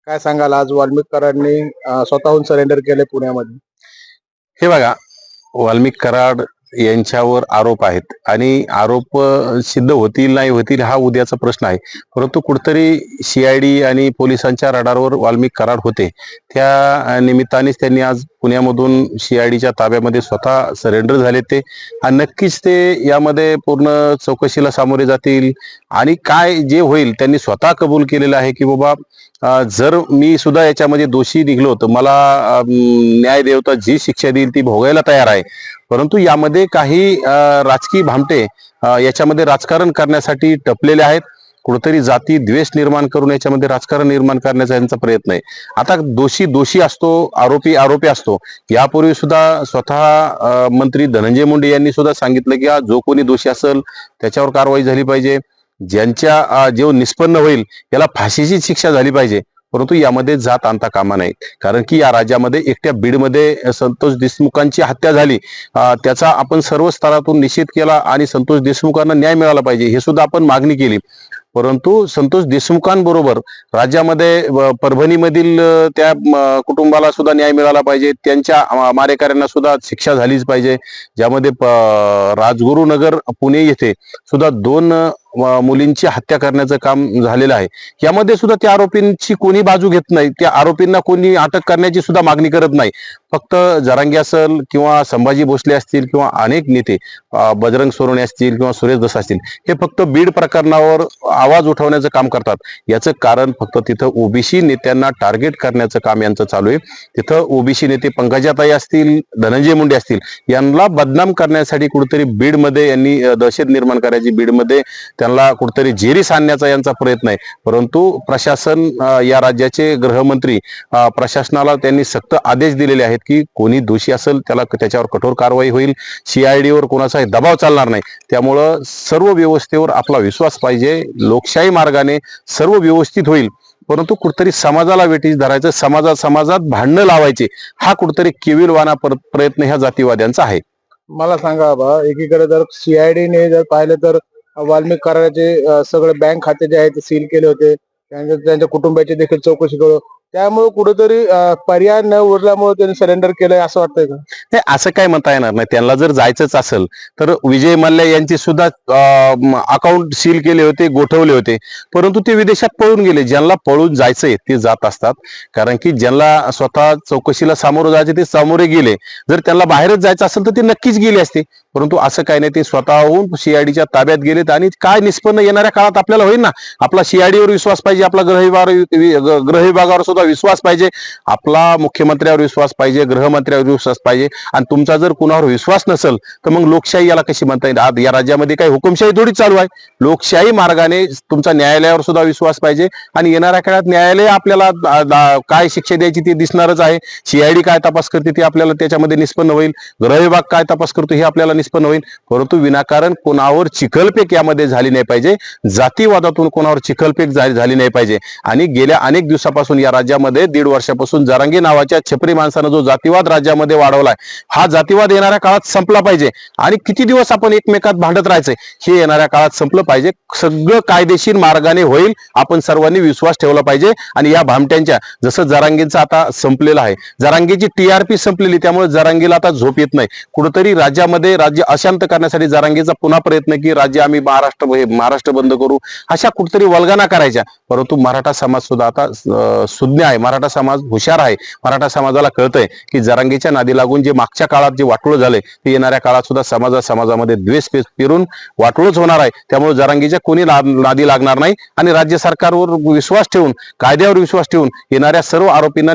काय सांगाल आज वाल्मिक कराडने स्वतःहून सरेंडर केले पुण्यामध्ये? हे बघा, वाल्मिक कराड यांच्यावर आरोप आहेत आणि आरोप सिद्ध होतील नाही होतील हा उद्याचा प्रश्न आहे. परंतु कुठतरी सीआयडी आणि पोलिसांच्या रडारवर वाल्मिक कराड होते. त्या निमित्तानेच त्यांनी आज पुण्यामधून सीआयडीच्या ताब्यामध्ये स्वतः सरेंडर झाले ते. आणि नक्कीच ते यामध्ये पूर्ण चौकशीला सामोरे जातील आणि काय जे होईल त्यांनी स्वतः कबूल केलेलं आहे की बाबा जर मी सुद्धा याच्यामध्ये दोषी निघलो तर मला न्याय देवता जी शिक्षा देईल ती भोगायला तयार आहे. परंतु यामध्ये काही राजकीय भामटे याच्यामध्ये राजकारण करण्यासाठी टपलेले आहेत. कुठेतरी जाती द्वेष निर्माण करून याच्यामध्ये राजकारण निर्माण करण्याचा यांचा प्रयत्न आहे. आता दोषी दोषी असतो, आरोपी आरोपी असतो. यापूर्वी सुद्धा स्वतः मंत्री धनंजय मुंडे यांनी सुद्धा सांगितलं की जो कोणी दोषी असेल त्याच्यावर कारवाई झाली पाहिजे. ज्यांच्या जो निष्पन्न होईल याला फाशीची शिक्षा झाली पाहिजे. परंतु यामध्ये जात आणता कामा नये. कारण की या राज्यामध्ये एकट्या बीडमध्ये संतोष देशमुखांची हत्या झाली. त्याचा आपण सर्व स्तरातून निषेध केला आणि संतोष देशमुखांना न्याय मिळाला पाहिजे हे सुद्धा आपण मागणी केली. परंतु संतोष देशमुखांबरोबर राज्यामध्ये परभणीमधील त्या कुटुंबाला सुद्धा न्याय मिळाला पाहिजे. त्यांच्या मारेकऱ्यांना सुद्धा शिक्षा झालीच पाहिजे. ज्यामध्ये राजगुरुनगर पुणे येथे सुद्धा 2 मुलींची हत्या करण्याचं काम झालेलं आहे. यामध्ये सुद्धा त्या आरोपींची कोणी बाजू घेत नाही. त्या आरोपींना कोणी अटक करण्याची सुद्धा मागणी करत नाही. फक्त जरांगे असेल किंवा संभाजी भोसले असतील किंवा अनेक नेते बजरंग सोनवणे असतील किंवा सुरेश दस असतील हे फक्त बीड प्रकरणावर आवाज उठवण्याचं काम करतात. याचं कारण फक्त तिथं ओबीसी नेत्यांना टार्गेट करण्याचं काम यांचं चालू आहे. तिथं ओबीसी नेते पंकजाताई असतील, धनंजय मुंडे असतील यांना बदनाम करण्यासाठी कुठेतरी बीडमध्ये यांनी दहशत निर्माण करायची, बीडमध्ये त्यांना कुठेतरी जेरीस आणण्याचा यांचा प्रयत्न आहे. परंतु प्रशासन या राज्याचे गृहमंत्री प्रशासनाला त्यांनी सक्त आदेश दिलेले आहेत की कोणी दोषी असेल त्याच्यावर कठोर कारवाई होईल. सीआयडीवर कोणाचाही दबाव चालणार नाही. त्यामुळं सर्व व्यवस्थेवर आपला विश्वास पाहिजे. लोकशाही मार्गाने सर्व व्यवस्थित होईल. परंतु कुठतरी समाजाला वेठीस धरायचं, समाजात भांडणं लावायचे हा कुठतरी केविलवाना प्रयत्न ह्या जातीवाद्यांचा आहे. मला सांगा बाबा, एकीकडे जर सीआयडीने जर पाहिलं तर वाल्मिक कराडाचे सगळे बँक खाते जे आहेत ते सील केले होते. त्यांच्या कुटुंबाची देखील चौकशी करू. त्यामुळे कुठेतरी पर्याय न उरल्यामुळे त्यांनी सरेंडर केलंय असं वाटतंय का? नाही, असं काय म्हणता येणार नाही. त्यांना जर जायचंच असेल तर विजय मल्ल्या यांचे सुद्धा अकाउंट सील केले होते, गोठवले होते. परंतु ते विदेशात पळून गेले. ज्यांना पळून जायचंय ते जात असतात. कारण की ज्यांना स्वतः चौकशीला सामोरं जायचे ते सामोरे गेले. जर त्यांना बाहेरच जायचं असेल तर ते नक्कीच गेले असते. परंतु असं काही नाही, ते स्वतःहून सीआयडीच्या ताब्यात गेलेत आणि काय निष्पन्न येणाऱ्या काळात आपल्याला होईल ना. आपला सीआयडीवर विश्वास पाहिजे, आपला गृह विभागावर सुद्धा विश्वास पाहिजे, आपला मुख्यमंत्र्यावर विश्वास पाहिजे, गृहमंत्र्यावर विश्वास पाहिजे. आणि तुमचा जर कुणावर विश्वास नसेल तर मग लोकशाही याला कशी म्हणता येईल? आज या राज्यामध्ये काही हुकुमशाही थोडी चालू आहे. लोकशाही मार्गाने तुमचा न्यायालयावर सुद्धा विश्वास पाहिजे आणि येणाऱ्या काळात न्यायालय आपल्याला काय शिक्षा द्यायची ते दिसणारच आहे. सीआयडी काय तपास करते ते आपल्याला त्याच्यामध्ये निष्पन्न होईल. गृह विभाग काय तपास करतो हे आपल्याला निष्पन्न होईल. परंतु विनाकारण कोणावर चिखलफेक यामध्ये झाली नाही पाहिजे. जातीवादातून कोणावर चिखलफेक झाली नाही पाहिजे. आणि गेल्या अनेक दिवसापासून या राज्यामध्ये 1.5 वर्षापासून जरांगे नावाच्या छपरी माणसानं जो जातीवाद राज्यामध्ये वाढवलाय हा जातीवाद येणाऱ्या काळात संपला पाहिजे. आणि किती दिवस आपण एकमेकात भांडत राहायचंय हे येणाऱ्या काळात संपलं पाहिजे. सगळं कायदेशीर मार्गाने होईल. आपण सर्वांनी विश्वास ठेवला पाहिजे. आणि या भामट्यांच्या जसं जरांगेंचं आता संपलेलं आहे, जरांगेची टीआरपी संपलेली, त्यामुळे जरांगेला आता झोप येत नाही. कुठेतरी राज्यामध्ये राज्य अशांत करण्यासाठी जरांगेचा पुन्हा प्रयत्न की राज्य आम्ही महाराष्ट्र बंद करू अशा कुठेतरी वल्गना करायच्या. परंतु मराठा समाज सुद्धा आता सुज्ञ आहे. मराठा समाज हुशार आहे. मराठा समाजाला कळतंय की जरांगेच्या नादी लागून जे मागच्या काळात जे वाटोळ झालंय ते येणाऱ्या काळात सुद्धा समाजामध्ये द्वेष पेरून वाटोळच होणार आहे. त्यामुळे जरांगेच्या कोणी नादी लागणार नाही. आणि राज्य सरकारवर विश्वास ठेवून, कायद्यावर विश्वास ठेवून येणाऱ्या सर्व आरोपींना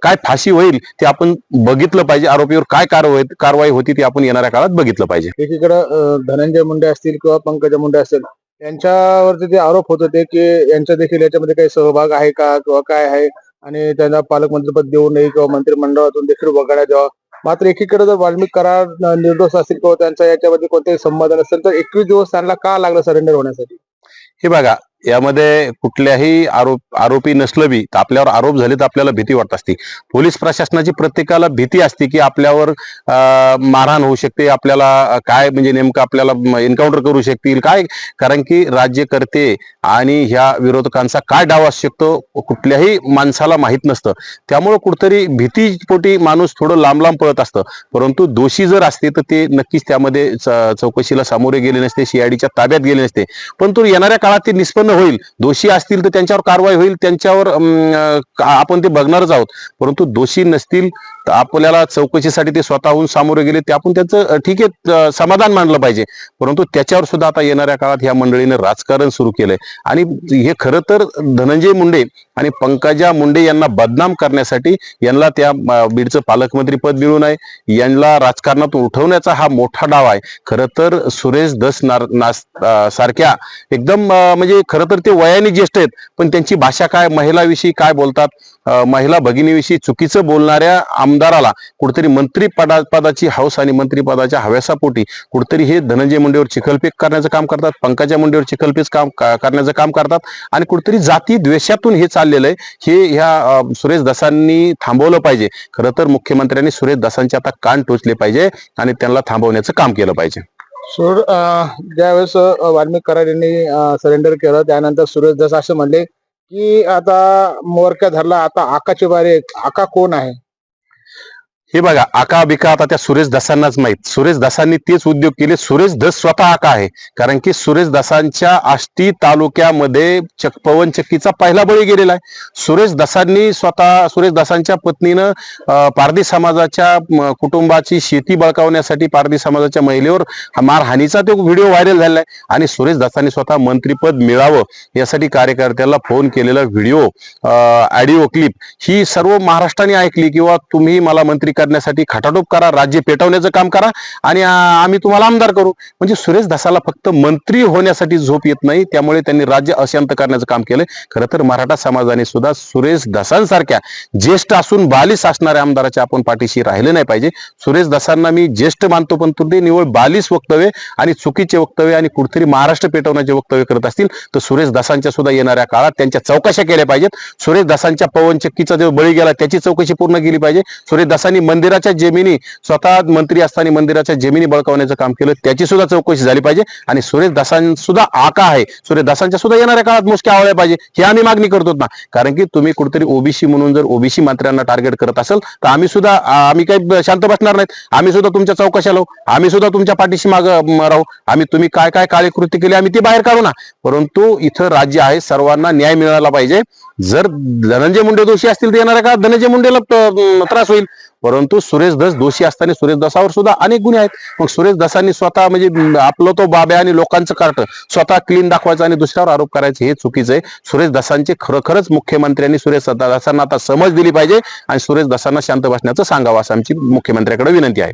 काय फाशी होईल ते आपण बघितलं पाहिजे. आरोपीवर काय कारवाई होती ते आपण येणाऱ्या काळात बघितलं पाहिजे. एकीकडे धनंजय मुंडे असतील किंवा पंकजा मुंडे असतील यांच्यावरती जे आरोप होत होते की यांचा देखील याच्यामध्ये काही सहभाग आहे का किंवा काय आहे आणि त्यांना पालकमंत्रीपद देऊ नये किंवा मंत्रिमंडळातून देखील वगळण्यात यावं. मात्र एकीकडे जर वाल्मिक कराड निर्दोष असतील किंवा त्यांचा याच्यामध्ये कोणतेही संबंध नसेल तर 21 दिवस त्यांना का लागलं सरेंडर होण्यासाठी? हे बघा, यामध्ये कुठल्याही आरोपी नसलं बी तर आपल्यावर आरोप झाले तर आपल्याला भीती वाटत असते. पोलीस प्रशासनाची प्रत्येकाला भीती असते की आपल्यावर मारहाण होऊ शकते, आपल्याला काय म्हणजे नेमकं आपल्याला एन्काउंटर करू शकतील काय, कारण की राज्यकर्ते आणि ह्या विरोधकांचा काय डाव असू शकतो कुठल्याही माणसाला माहीत नसतं. त्यामुळे कुठतरी भीतीपोटी माणूस थोडं लांब लांब पळत असतं. परंतु दोषी जर असते तर ते नक्कीच त्यामध्ये चौकशीला सामोरे गेले नसते, सीआयडीच्या ताब्यात गेले नसते. परंतु येणाऱ्या काळात ते निष्पन्न होईल. दोषी असतील तर त्यांच्यावर कारवाई होईल, त्यांच्यावर आपण ते बघणारच आहोत. परंतु दोषी नसतील तर आपल्याला चौकशीसाठी ते स्वतःहून सामोरे गेले ते आपण त्यांचं ठीक आहे समाधान मानलं पाहिजे. परंतु त्याच्यावर सुद्धा आता येणाऱ्या काळात ह्या मंडळीने राजकारण सुरू केलंय आणि हे खरं तर धनंजय मुंडे आणि पंकजा मुंडे यांना बदनाम करण्यासाठी, यांना त्या बीडचं पालकमंत्री पद मिळून आहे, यांना राजकारणातून उठवण्याचा हा मोठा डाव आहे. खरं तर सुरेश धस सारख्या एकदम म्हणजे खरं तर ते वयाने ज्येष्ठ आहेत, पण त्यांची भाषा काय, महिलाविषयी काय बोलतात, महिला भगिनीविषयी चुकीचं बोलणाऱ्या आमदाराला कुठेतरी मंत्रिपदाची हौस आणि मंत्रिपदाच्या हव्यासापोटी कुठेतरी हे धनंजय मुंडेवर चिखलफेक करण्याचं काम करतात, पंकजा मुंडेवर चिखलफेक करण्याचं काम करतात आणि कुठेतरी जाती द्वेषातून हे चाललेलं आहे. हे ह्या सुरेश धसांनी थांबवलं पाहिजे. खरं तर मुख्यमंत्र्यांनी सुरेश धसांचे आता कान टोचले पाहिजे आणि त्यांना थांबवण्याचं काम केलं पाहिजे. ज्यावेळेस वाल्मिक कराड यांनी सरेंडर केलं त्यानंतर सुरेश धस असं म्हणले की आता मोरक्या धरला, आता आकाची बारी. आका कोण आहे? हे बघा, आका बिका आता त्या सुरेश धसांनाच माहित. सुरेश धसांनी तेच उद्योग केले. सुरेश धस स्वतः आका आहे, कारण की सुरेश धसांच्या आष्टी तालुक्यामध्ये पवन चक्कीचा पहिला बळी गेलेला आहे. सुरेश धसांच्या पत्नीनं पारधी समाजाच्या कुटुंबाची शेती बळकावण्यासाठी पारधी समाजाच्या महिलेवर मारहाणीचा तो व्हिडिओ व्हायरल झालेला आहे आणि सुरेश धसांनी स्वतः मंत्रीपद मिळावं यासाठी कार्यकर्त्याला फोन केलेला व्हिडिओ, ऑडिओ क्लिप ही सर्व महाराष्ट्राने ऐकली. किंवा तुम्ही मला मंत्री करण्यासाठी खटाटोप करा, राज्य पेटवण्याचं काम करा आणि आम्ही तुम्हाला आमदार करू. म्हणजे सुरेश धसाला फक्त मंत्री होण्यासाठी झोप येत नाही, त्यामुळे त्यांनी राज्य अशांत करण्याचं काम केलंय. खरं तर मराठा समाजाने सुद्धा सुरेश धसांसारख्या ज्येष्ठ असून बालिश असणाऱ्या आमदाराच्या आपण पाठीशी राहिले नाही पाहिजे. सुरेश धसांना मी ज्येष्ठ मानतो, पण ते निवळ बालिश वक्तव्य आणि चुकीचे वक्तव्य आणि कुठेतरी महाराष्ट्र पेटवण्याचे वक्तव्य करत असतील तर सुरेश धसांच्या सुद्धा येणाऱ्या काळात त्यांच्या चौकशा केल्या पाहिजेत. सुरेश धसांच्या पवन चक्कीचा जो बळी गेला त्याची चौकशी पूर्ण केली पाहिजे. सुरेश धसांनी मंदिराच्या जमिनी स्वतः मंत्री असताना मंदिराच्या जमिनी बळकावण्याचं काम केलं, त्याची सुद्धा चौकशी झाली पाहिजे. आणि सुरेश धसां सुद्धा आका आहे, सुरेश धसांच्या सुद्धा येणाऱ्या काळात मुसक्या आवळल्या पाहिजे, ही आम्ही मागणी करतो ना. कारण की तुम्ही कुठेतरी ओबीसी म्हणून जर ओबीसी मंत्र्यांना टार्गेट करत असेल तर आम्ही काही शांत बसणार नाहीत. आम्ही सुद्धा तुमच्या चौकशा लावू, आम्ही सुद्धा तुमच्या पाठीशी राहू. तुम्ही काय काय काळे कृत्य केले आम्ही ते बाहेर काढू ना. परंतु इथं राज्य आहे, सर्वांना न्याय मिळाला पाहिजे. जर धनंजय मुंडे दोषी असतील तर येणाऱ्या काळात धनंजय मुंडेला त्रास होईल. परंतु सुरेश धस दोषी असताना सुरेश धसावर सुद्धा अनेक गुन्हे आहेत. मग सुरेश धसांनी स्वतः म्हणजे आपलं तो बाब्या आणि लोकांचं कार्ट स्वतः क्लीन दाखवायचं आणि दुसऱ्यावर आरोप करायचे हे चुकीचं आहे. सुरेश धसांचे खरोखरच मुख्यमंत्र्यांनी सुरेश धसांना आता समज दिली पाहिजे आणि सुरेश धसांना शांत बसण्याचं सांगावं असं आमची मुख्यमंत्र्याकडे विनंती आहे.